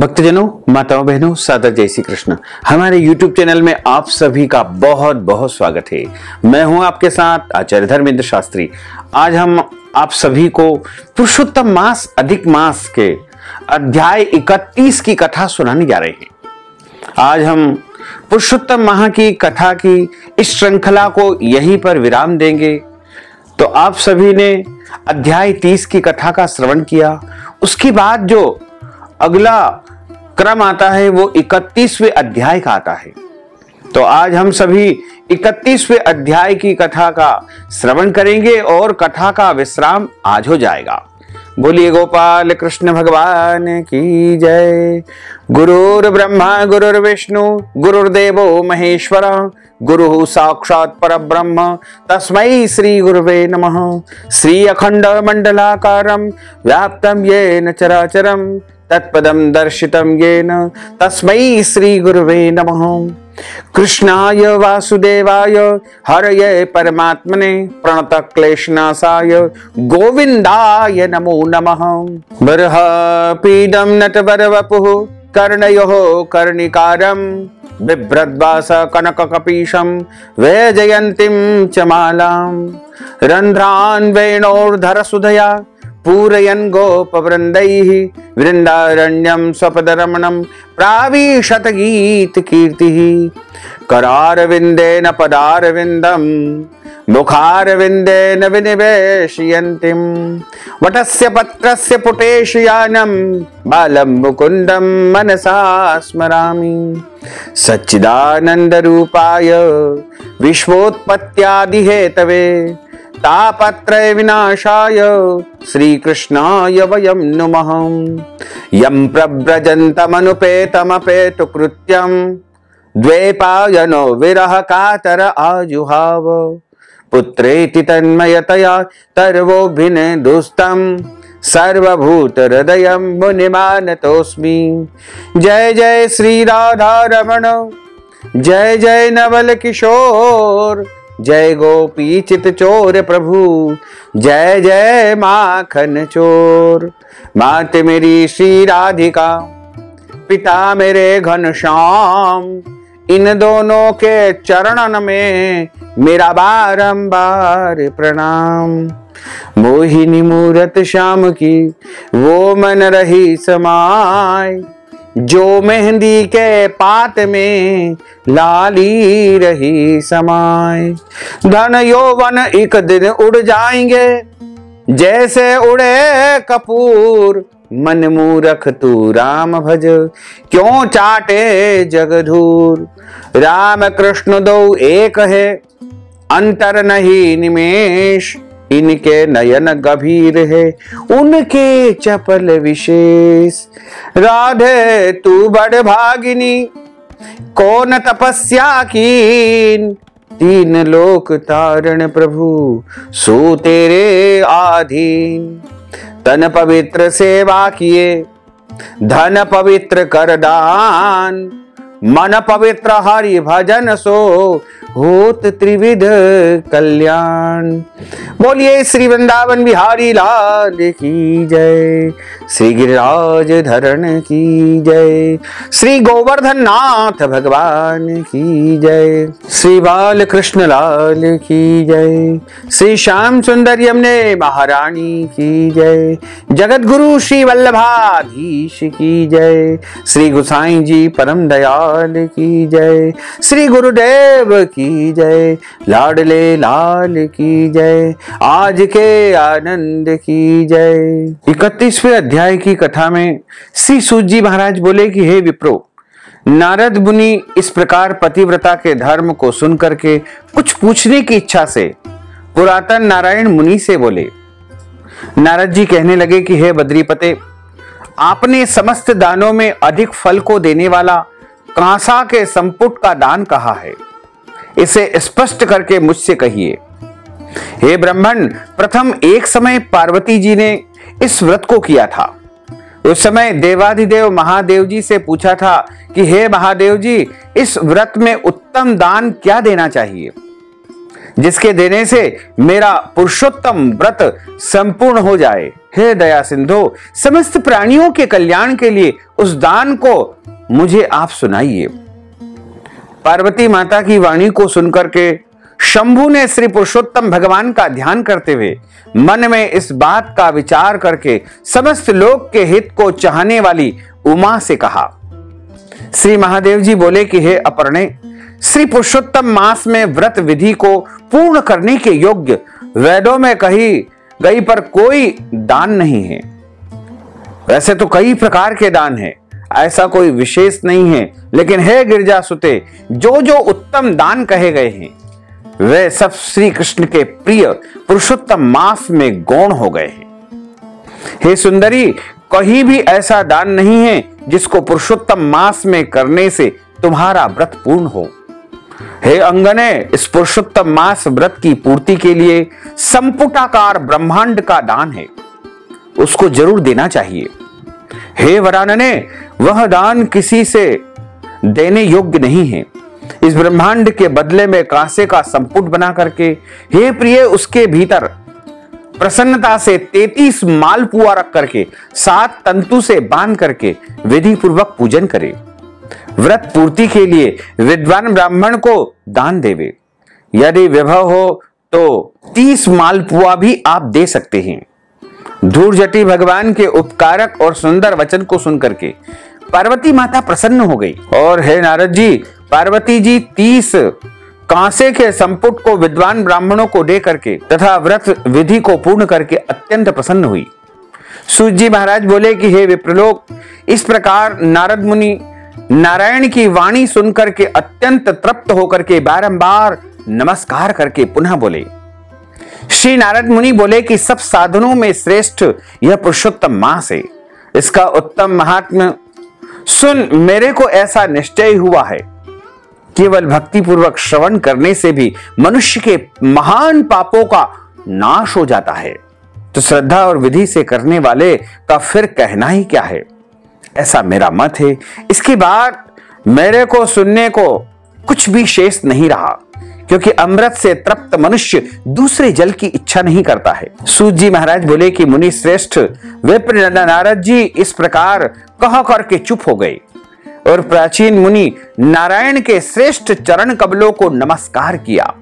भक्तजनों, माताओं, बहनों, सादर जय श्री कृष्ण। हमारे YouTube चैनल में आप सभी का बहुत बहुत स्वागत है। मैं हूं आपके साथ आचार्य धर्मेंद्र शास्त्री। आज हम आप सभी को पुरुषोत्तम मास अधिक मास के अध्याय 31 की कथा सुनाने जा रहे हैं। आज हम पुरुषोत्तम माह की कथा की इस श्रृंखला को यहीं पर विराम देंगे। तो आप सभी ने अध्याय 30 की कथा का श्रवण किया, उसके बाद जो अगला क्रम आता है वो 31वें अध्याय का आता है। तो आज हम सभी 31वें अध्याय की कथा का श्रवण करेंगे और कथा का विश्राम आज हो जाएगा। बोलिए गोपाल कृष्ण भगवान की जय। गुरुर् ब्रह्मा गुरुर्विष्णु गुरुर्देवो महेश्वर गुरु साक्षात् परब्रह्म तस्मै श्री गुरुवे नमः। श्री अखंड मंडलाकारं व्याप्तं येन चराचरं तत्पदं दर्शितं येन तस्मै श्री गुरुवे नमः। कृष्णाय वासुदेवाय हरये परमात्मने प्रणतक्लेशनाशाय गोविंदाय नमो नमः। बर्हपीडं नटवरवपुः कर्णयोः कर्णिकारं बिभ्रद्वास कनककपीशं वैजयन्तीं च मालां रन्ध्रान् वेणोर्धरसुधया पूरयन् गोपवृन्दैः वृन्दारण्यं स्वपदरमणं प्राविशत गीतकीर्तिः। करारविन्देन पदारविन्दं मुखारविन्देन विनिवेशयन्तीं वटस्य पत्रस्य पुटेशयानं बालं मुकुन्दं मनसा स्मरामि। सच्चिदानन्दरूपाय विश्वोत्पत्त्यादिहेतवे तापत्रय विनाशाय श्रीकृष्णाय वयं नुमः। यं प्रव्रजन्तमनुपेतमपेतु कृत्यं द्वैपायनो विरह कातर आजुहाव पुत्रेति तन्मयतया तर्वोऽभिनेदुस्तं सर्वभूत हृदयं मुनिमानतोऽस्मि। जय जय श्री राधा रमण, जय जय नवल किशोर, जय गोपी चित चोर प्रभु, जय जय माखन चोर। मात मेरी श्री राधिका, पिता मेरे घनश्याम, इन दोनों के चरणन में मेरा बारंबार प्रणाम। मोहिनी मूरत श्याम की वो मन रही समाय, जो मेहंदी के पात में लाली रही समाय। धन यौवन एक दिन उड़ जाएंगे जैसे उड़े कपूर, मन मूरख तू राम भज क्यों चाटे जगधूर। राम कृष्ण दो एक है अंतर नहीं निमेष, इनके नयन गभीर है उनके चपल विशेष। राधे तू बड़ भागिनी कौन तपस्या कीन, तीन लोक तारण प्रभु सो तेरे आधीन। तन पवित्र सेवा किए धन पवित्र कर दान, मन पवित्र हरि भजन सो होत त्रिविध कल्याण। बोलिए श्री वृंदावन बिहारी लाल की जय, श्री गिरिराज धरण की जय, श्री गोवर्धन नाथ भगवान की जय, श्री बाल कृष्ण लाल की जय, श्री श्याम सुंदर यमुने महारानी की जय, जगत गुरु श्री वल्लभाधीश की जय, श्री गोसाई जी परम दयाल की जय, श्री गुरुदेव की जय, लाडले लाल की जय, आज के आनंद की जय। 31वें अध्याय की कथा में श्री सूत जी महाराज बोले कि हे विप्रो, नारद मुनि इस प्रकार पतिव्रता के धर्म को सुन करके कुछ पूछने की इच्छा से पुरातन नारायण मुनि से बोले। नारद जी कहने लगे कि हे बद्रीपते, आपने समस्त दानों में अधिक फल को देने वाला कांसा के संपुट का दान कहा है, इसे स्पष्ट करके मुझसे कहिए। हे ब्राह्मण, प्रथम एक समय पार्वती जी ने इस व्रत को किया था। उस समय देवाधिदेव महादेव जी से पूछा था कि हे महादेव जी, इस व्रत में उत्तम दान क्या देना चाहिए। जिसके देने से मेरा पुरुषोत्तम व्रत संपूर्ण हो जाए। हे दया सिंधु, समस्त प्राणियों के कल्याण के लिए उस दान को मुझे आप सुनाइए। पार्वती माता की वाणी को सुनकर के शंभु ने श्री पुरुषोत्तम भगवान का ध्यान करते हुए मन में इस बात का विचार करके समस्त लोक के हित को चाहने वाली उमा से कहा। श्री महादेव जी बोले कि हे अपर्णे, श्री पुरुषोत्तम मास में व्रत विधि को पूर्ण करने के योग्य वेदों में कही गई पर कोई दान नहीं है। वैसे तो कई प्रकार के दान हैं, ऐसा कोई विशेष नहीं है, लेकिन हे गिरजा सुते, जो जो उत्तम दान कहे गए हैं वे सब श्री कृष्ण के प्रिय पुरुषोत्तम मास में गौण हो गए हैं। हे सुंदरी, कहीं भी ऐसा दान नहीं है जिसको पुरुषोत्तम मास में करने से तुम्हारा व्रत पूर्ण हो। हे अंगने, इस पुरुषोत्तम मास व्रत की पूर्ति के लिए संपुटाकार ब्रह्मांड का दान है, उसको जरूर देना चाहिए। हे वरानने, वह दान किसी से देने योग्य नहीं है। इस ब्रह्मांड के बदले में कांसे का संपुट बना करके हे प्रिय उसके भीतर प्रसन्नता से 33 मालपुआ रख करके 7 तंतु से बांध करके विधि पूर्वक पूजन करे। व्रत पूर्ति के लिए विद्वान ब्राह्मण को दान देवे। यदि विभव हो तो 30 मालपुआ भी आप दे सकते हैं। धूर्जटी भगवान के उपकारक और सुंदर वचन को सुनकर के पार्वती माता प्रसन्न हो गई और हे नारद जी, पार्वती जी 30 कांसे के संपुट को विद्वान ब्राह्मणों को दे करके तथा व्रत विधि को पूर्ण करके अत्यंत प्रसन्न हुई। सूत जी महाराज बोले कि हे विप्रलोक, इस प्रकार नारद मुनि नारायण की वाणी सुनकर के अत्यंत तृप्त होकर के बारंबार नमस्कार करके पुनः बोले। श्री नारद मुनि बोले कि सब साधनों में श्रेष्ठ यह पुरुषोत्तम मास है। इसका उत्तम महात्म्य सुन मेरे को ऐसा निश्चय हुआ है, केवल भक्ति पूर्वक श्रवण करने से भी मनुष्य के महान पापों का नाश हो जाता है, तो श्रद्धा और विधि से करने वाले का फिर कहना ही क्या है, ऐसा मेरा मत है। इसके बाद मेरे को सुनने को कुछ भी शेष नहीं रहा, क्योंकि अमृत से तृप्त मनुष्य दूसरे जल की इच्छा नहीं करता है। सूत जी महाराज बोले कि मुनि श्रेष्ठ विप्र नारद जी इस प्रकार कह करके चुप हो गए और प्राचीन मुनि नारायण के श्रेष्ठ चरण कमलों को नमस्कार किया।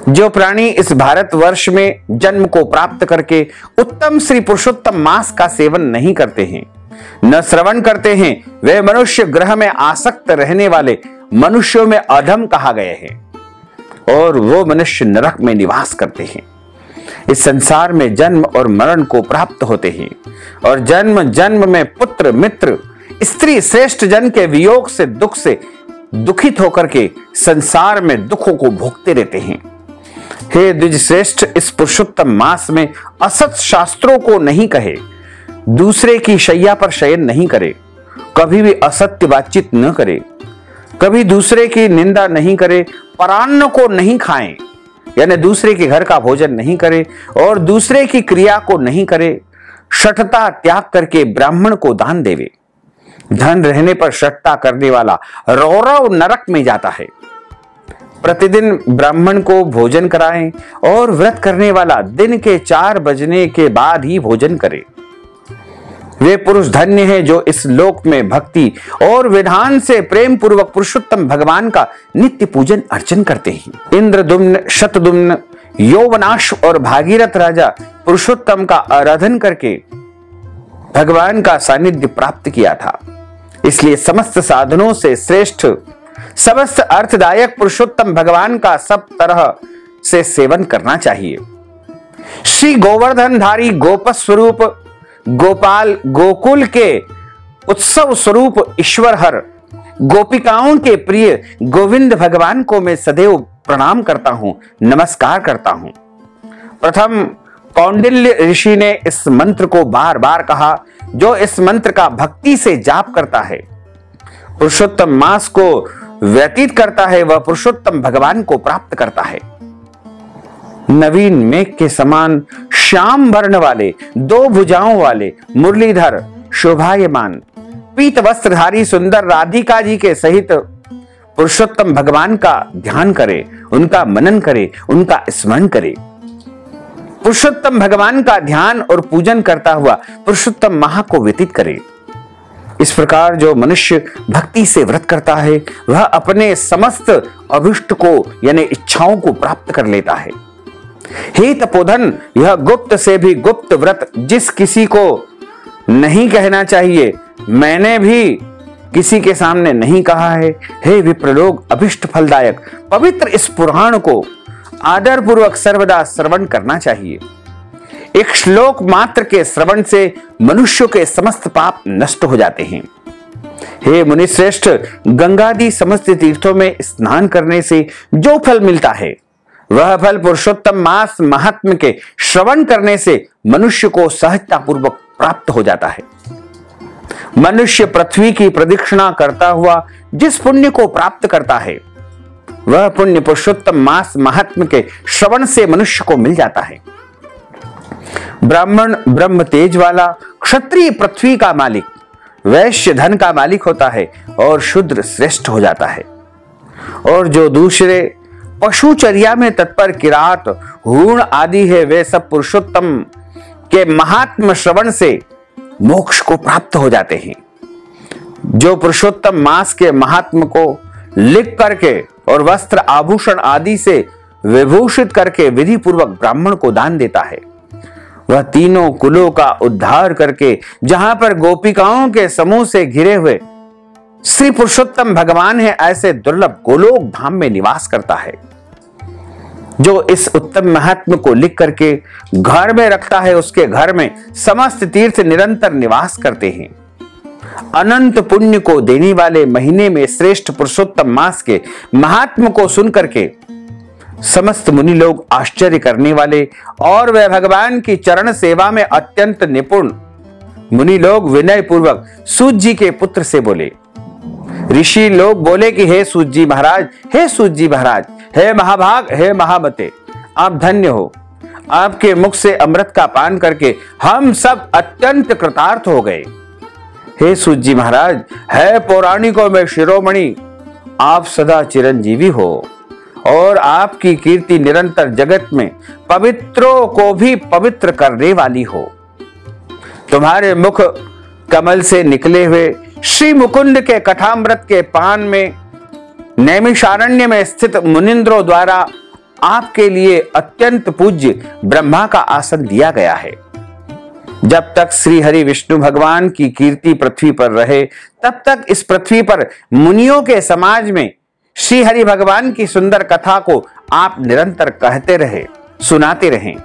जो प्राणी इस भारत वर्ष में जन्म को प्राप्त करके उत्तम श्री पुरुषोत्तम मास का सेवन नहीं करते हैं, न श्रवण करते हैं, वे मनुष्य ग्रह में आसक्त रहने वाले मनुष्यों में अधम कहा गए हैं और वो मनुष्य नरक में निवास करते हैं। इस संसार में जन्म और मरण को प्राप्त होते हैं और जन्म जन्म में पुत्र मित्र स्त्री श्रेष्ठ जन के वियोग से दुखित होकर के संसार में दुखों को भोगते रहते हैं। हे द्विज श्रेष्ठ, इस पुरुषोत्तम मास में असत शास्त्रों को नहीं कहे, दूसरे की शैया पर शयन नहीं करे, कभी भी असत्य बातचीत न करे, कभी दूसरे की निंदा नहीं करे, परान्न को नहीं खाएं, यानी दूसरे के घर का भोजन नहीं करे और दूसरे की क्रिया को नहीं करे, शठता त्याग करके ब्राह्मण को दान देवे। धन रहने पर शठता करने वाला रौरव नरक में जाता है। प्रतिदिन ब्राह्मण को भोजन कराएं और व्रत करने वाला दिन के 4 बजने के बाद ही भोजन करे। वे पुरुष धन्य हैं जो इस लोक में भक्ति और विधान से प्रेम पूर्वक पुरुषोत्तम भगवान का नित्य पूजन अर्चन करते हैं। इंद्रदुम्न, शतदुम्न, यौवनाश और भागीरथ राजा पुरुषोत्तम का आराधन करके भगवान का सानिध्य प्राप्त किया था। इसलिए समस्त साधनों से श्रेष्ठ समस्त अर्थदायक पुरुषोत्तम भगवान का सब तरह से सेवन करना चाहिए। श्री गोवर्धनधारी गोप स्वरूप गोपाल, गोकुल के उत्सव स्वरूप ईश्वर हर, गोपिकाओं के प्रिय गोविंद भगवान को मैं सदैव प्रणाम करता हूं, नमस्कार करता हूं। प्रथम कौंडिल्य ऋषि ने इस मंत्र को बार बार कहा। जो इस मंत्र का भक्ति से जाप करता है, पुरुषोत्तम मास को व्यतीत करता है, वह पुरुषोत्तम भगवान को प्राप्त करता है। नवीन मेघ के समान श्याम वर्ण वाले 2 भुजाओं वाले मुरलीधर शोभायमान पीत वस्त्रधारी सुंदर राधिका जी के सहित पुरुषोत्तम भगवान का ध्यान करे, उनका मनन करे, उनका स्मरण करे। पुरुषोत्तम भगवान का ध्यान और पूजन करता हुआ पुरुषोत्तम माह को व्यतीत करे। इस प्रकार जो मनुष्य भक्ति से व्रत करता है वह अपने समस्त अभिष्ट को यानी इच्छाओं को प्राप्त कर लेता है। हे तपोधन, यह गुप्त से भी गुप्त व्रत जिस किसी को नहीं कहना चाहिए, मैंने भी किसी के सामने नहीं कहा है। हे विप्रलोक, अभिष्ट फलदायक पवित्र इस पुराण को आदर पूर्वक सर्वदा श्रवण करना चाहिए। एक श्लोक मात्र के श्रवण से मनुष्यों के समस्त पाप नष्ट हो जाते हैं। हे मुनिश्रेष्ठ, गंगादि समस्त तीर्थों में स्नान करने से जो फल मिलता है वह फल पुरुषोत्तम मास महात्म्य के श्रवण करने से मनुष्य को सहजता पूर्वक प्राप्त हो जाता है। मनुष्य पृथ्वी की प्रदक्षिणा करता हुआ जिस पुण्य को प्राप्त करता है वह पुण्य पुरुषोत्तम मास महात्म्य के श्रवण से मनुष्य को मिल जाता है। ब्राह्मण ब्रह्म तेज वाला, क्षत्रिय पृथ्वी का मालिक, वैश्य धन का मालिक होता है और शूद्र श्रेष्ठ हो जाता है। और जो दूसरे पशुचर्या में तत्पर किरात, हूण आदि है वे सब पुरुषोत्तम के महात्म श्रवण से मोक्ष को प्राप्त हो जाते हैं। जो पुरुषोत्तम मास के महात्म को लिख करके और वस्त्र आभूषण आदि से विभूषित करके विधि पूर्वक ब्राह्मण को दान देता है वह तीनों कुलों का उद्धार करके जहां पर गोपिकाओं के समूह से घिरे हुए श्री पुरुषोत्तम भगवान है ऐसे दुर्लभ गोलोक धाम में निवास करता है। जो इस उत्तम महात्म को लिख करके घर में रखता है उसके घर में समस्त तीर्थ निरंतर निवास करते हैं। अनंत पुण्य को देने वाले महीने में श्रेष्ठ पुरुषोत्तम मास के महात्म को सुन करके समस्त मुनि लोग आश्चर्य करने वाले और वे भगवान की चरण सेवा में अत्यंत निपुण मुनि लोग विनय पूर्वक सूत जी के पुत्र से बोले। ऋषि लोग बोले कि हे सूत जी महाराज, हे सूत जी महाराज, हे महाभाग, हे महामते, आप धन्य हो। आपके मुख से अमृत का पान करके हम सब अत्यंत कृतार्थ हो गए। हे सूत जी महाराज, है पौराणिकों में शिरोमणि, आप सदा चिरंजीवी हो और आपकी कीर्ति निरंतर जगत में पवित्रों को भी पवित्र करने वाली हो। तुम्हारे मुख कमल से निकले हुए श्री मुकुंद के कथामृत के पान में नैमिषारण्य में स्थित मुनिंद्रों द्वारा आपके लिए अत्यंत पूज्य ब्रह्मा का आसन दिया गया है। जब तक श्री हरि विष्णु भगवान की कीर्ति पृथ्वी पर रहे तब तक इस पृथ्वी पर मुनियों के समाज में श्री हरि भगवान की सुंदर कथा को आप निरंतर कहते रहे, सुनाते रहें।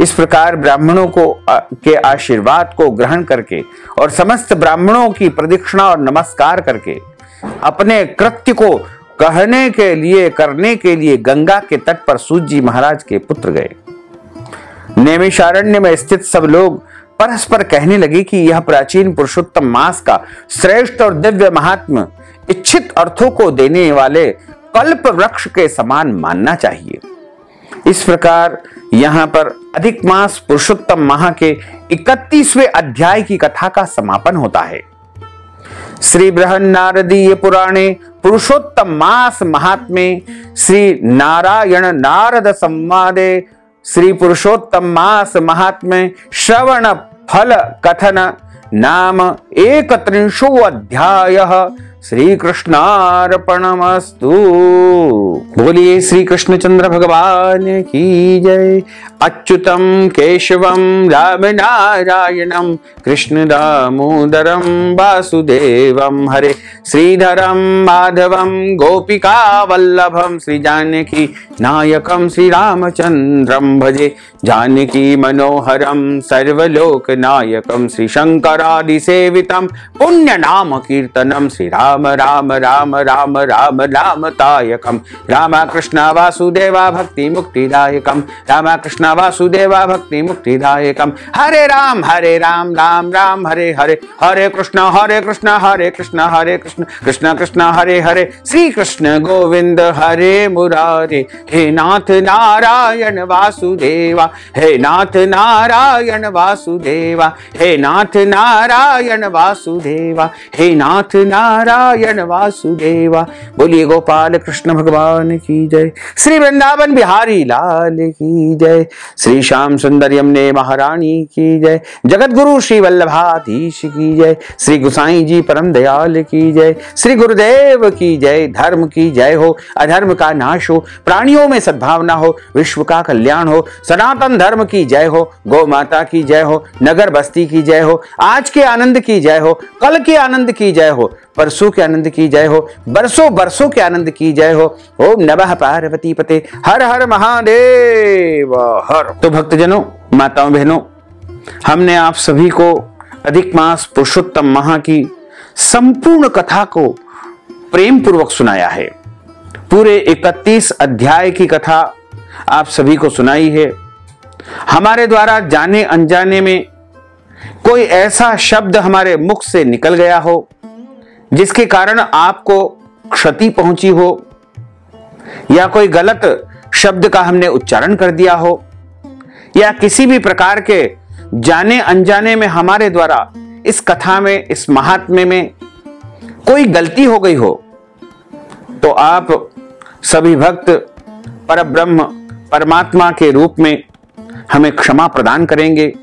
इस प्रकार ब्राह्मणों को के आशीर्वाद को ग्रहण करके और समस्त ब्राह्मणों की प्रदक्षिणा और नमस्कार करके अपने कृत्य को कहने के लिए करने के लिए गंगा के तट पर सूत जी महाराज के पुत्र गए। नैमिषारण्य में स्थित सब लोग परस्पर कहने लगे कि यह प्राचीन पुरुषोत्तम मास का श्रेष्ठ और दिव्य महात्म्य इच्छित अर्थों को देने वाले कल्प वृक्ष के समान मानना चाहिए। इस प्रकार यहाँ पर अधिक मास पुरुषोत्तम माह के 31वें अध्याय की कथा का समापन होता है। श्री बृहन नारदीय पुराणे पुरुषोत्तम मास महात्म्ये श्री नारायण नारद संवादे श्री पुरुषोत्तम मास महात्म्ये श्रवण फल कथन नाम 31 अध्यायः श्री कृष्णार्पणमस्तु। बोलिए श्री कृष्णचंद्र भगवान की जय। अच्युतम केशवम राम नारायणम कृष्ण दामोदरम वासुदेवम हरे श्रीधरम माधवम गोपिका वल्लभम श्री जानकी नायकम श्री रामचंद्रम भजे जानकी मनोहरम सर्वलोक नायकम श्री शंकरादि सेवितम पुण्य नाम कीर्तनम श्री राम राम राम राम राम राम तायकम रामकृष्ण वासुदेवा भक्ति मुक्तिदायकम रामकृष्ण वासुदेवा भक्ति मुक्तिदायकम हरे राम राम राम हरे हरे हरे कृष्ण हरे कृष्ण हरे कृष्ण हरे कृष्ण कृष्ण कृष्ण हरे हरे श्री कृष्ण गोविंद हरे मुरारे। हे नाथ नारायण वासुदेवा, हे नाथ नारायण वासुदेवा, हे नाथ नारायण वासुदेवा, हे नाथ नारायण नारायण वासुदेवा। बोलिए गोपाल कृष्ण भगवान की जय। श्री वृंदावन बिहारी लाल की जय। श्री श्याम सुंदर यमुने महारानी की जय। जगत गुरु श्री वल्लभाधीश की जय। श्री गुसाई जी परम दयाल की जय। श्री गुरुदेव की जय। धर्म की जय हो, अधर्म का नाश हो, प्राणियों में सद्भावना हो, विश्व का कल्याण हो। सनातन धर्म की जय हो, गौ माता की जय हो, नगर बस्ती की जय हो, आज के आनंद की जय हो, कल के आनंद की जय हो, परसों के आनंद की जय हो, बरसों बरसों के आनंद की जय हो। ओम नमः पार्वती पते, हर हर महादेव हर। तो भक्तजनों, माताओं बहनों, हमने आप सभी को अधिक मास पुरुषोत्तम माह की संपूर्ण कथा को प्रेम पूर्वक सुनाया है। पूरे 31 अध्याय की कथा आप सभी को सुनाई है। हमारे द्वारा जाने अनजाने में कोई ऐसा शब्द हमारे मुख से निकल गया हो जिसके कारण आपको क्षति पहुंची हो, या कोई गलत शब्द का हमने उच्चारण कर दिया हो, या किसी भी प्रकार के जाने अनजाने में हमारे द्वारा इस कथा में, इस महात्म्य में कोई गलती हो गई हो, तो आप सभी भक्त परब्रह्म परमात्मा के रूप में हमें क्षमा प्रदान करेंगे।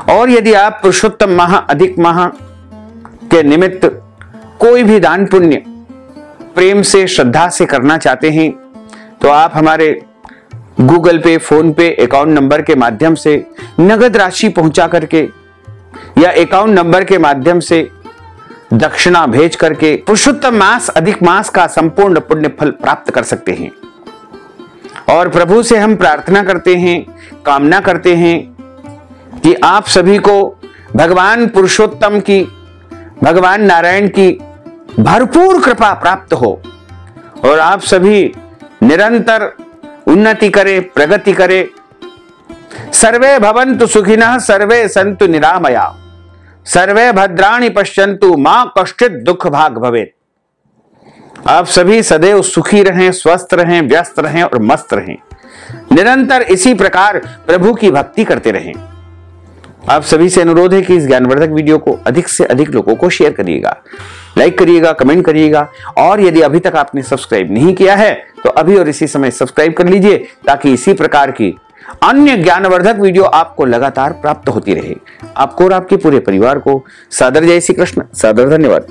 और यदि आप पुरुषोत्तम माह अधिक माह के निमित्त कोई भी दान पुण्य प्रेम से श्रद्धा से करना चाहते हैं तो आप हमारे गूगल पे, फोन पे अकाउंट नंबर के माध्यम से नगद राशि पहुंचा करके या अकाउंट नंबर के माध्यम से दक्षिणा भेज करके पुरुषोत्तम मास अधिक मास का संपूर्ण पुण्य फल प्राप्त कर सकते हैं। और प्रभु से हम प्रार्थना करते हैं, कामना करते हैं कि आप सभी को भगवान पुरुषोत्तम की, भगवान नारायण की भरपूर कृपा प्राप्त हो और आप सभी निरंतर उन्नति करें, प्रगति करें। सर्वे भवन्तु सुखिनः, सर्वे सन्तु निरामया, सर्वे भद्राणि पश्यन्तु, मां कश्चित् दुख भाग भवेत्। आप सभी सदैव सुखी रहें, स्वस्थ रहें, व्यस्त रहें और मस्त रहें। निरंतर इसी प्रकार प्रभु की भक्ति करते रहें। आप सभी से अनुरोध है कि इस ज्ञानवर्धक वीडियो को अधिक से अधिक लोगों को शेयर करिएगा, लाइक करिएगा, कमेंट करिएगा। और यदि अभी तक आपने सब्सक्राइब नहीं किया है तो अभी और इसी समय सब्सक्राइब कर लीजिए, ताकि इसी प्रकार की अन्य ज्ञानवर्धक वीडियो आपको लगातार प्राप्त होती रहे। आपको और आपके पूरे परिवार को सादर जय श्री कृष्ण, सादर धन्यवाद।